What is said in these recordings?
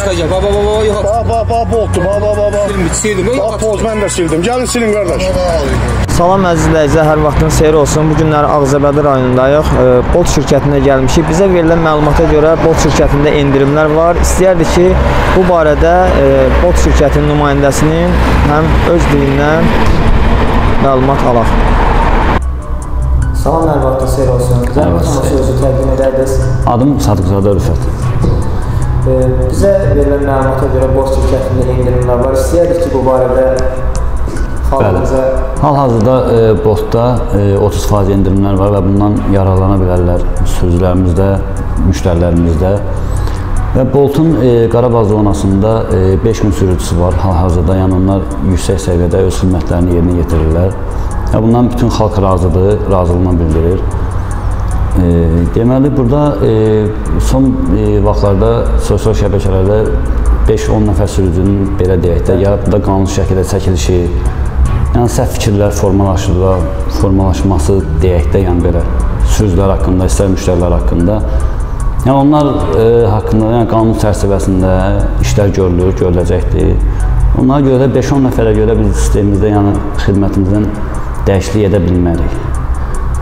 Çıxacaq. Baba, yox. Boltdu, baba. Sildim, yox. Poz, mən də sildim. Gəlin silin, qardaş. Salam əziz izləyicilər, hər vaxtınız xeyir olsun. Bu günləri Ağcabədi rayonundayıq. Bolt şirkətinə gəlmişik. Bizə verilən məlumata görə Bolt şirkətində endirimlər var. İstəyərdik ki, bu barədə Bolt şirkətinin nümayəndəsinin həm öz dilindən məlumat alaq. Salam, hər vaxtınız xeyir olsun. Zəhmət sözü təqdim edərdiniz. Adım Sadıqzadə Rüfət. Bizə verilən məlumata görə Bolt şirkətində endirimlər var. İstəyərdik ki, bu barədə xalqımıza... Hal-hazırda Boltda 30% endirimlər var və bundan yararlana bilərlər sürücülərimiz də, müştərilərimiz də. Və Boltun Qarabağ zonasında 5000 sürücüsü var hal-hazırda. Yəni onlar yüksək səviyyədə öz xidmətlərini yerinə yetirirlər. Bundan bütün xalq razıdır, razılığını bildirir. Deməli, burada son vaxtlarda sosial şəbəkələrdə 5-10 nəfər sürücünün belə deyək də, ya da qanuni şəkildə çəkilişi, yəni səhv fikirlər formalaşması deyək də, yəni belə sürücülər haqqında, istər müştərilər haqqında. Yəni onlar haqqında, yəni qanun çərçivəsində işlər görüləcəkdir. Onlara görə də 5-10 nəfərə görə biz sistemimizdə, yəni xidmətimizdən dəyişiklik edə bilmərik.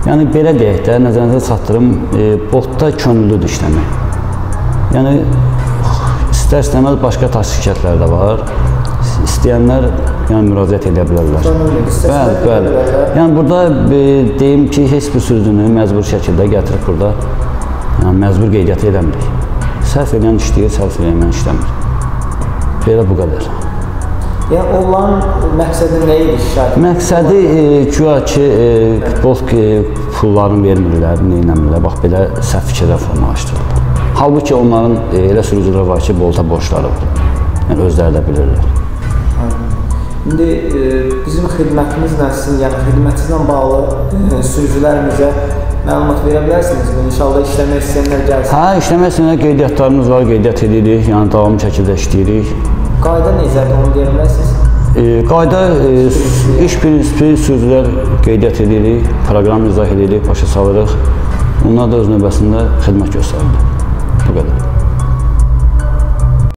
Yəni belə deyək də, nəzərinizə çatdırım, Boltda könüllüdür işləmək. Yəni istər-istəməz başqa taksi şirkətləri də var. İstəyənlər müraciət edə bilərlər. Bəli. Yəni burada deyim ki, heç bir sürücünü məcbur şəkildə gətirib burada məcbur qeydiyyatı edəmirik. Səhv edən işləyir, səhv edən işləmir. Belə bu qədər. Yəni, onların məqsədi nə idi şikayət? Məqsədi güya ki, Bolt pullarını vermirlər, neynəmirlər, bax belə səhv fikirlər formalaşdırırlar. Halbuki onların elə sürücülər var ki, Bolta borçları var. Yəni, özləri də bilirlər. İndi bizim xidmətimizlə, sizin yəni xidmətinizlə bağlı sürücülərimizə məlumat verə bilərsiniz mi? İnşallah işləmək istəyənlər gəlsin. Hə, işləmək istəyənlər qeydiyyatlarımız var, qeydiyyat edirik, yəni davamlı şəkildə işləyirik. Qayda necədir, onu deyə bilərsiniz? Qayda iş prinsipi sürücülər qeydiyyat edirik, proqram izah edirik, başa salırıq. Onlar da öz növbəsində xidmət göstərilir. Bu qədər.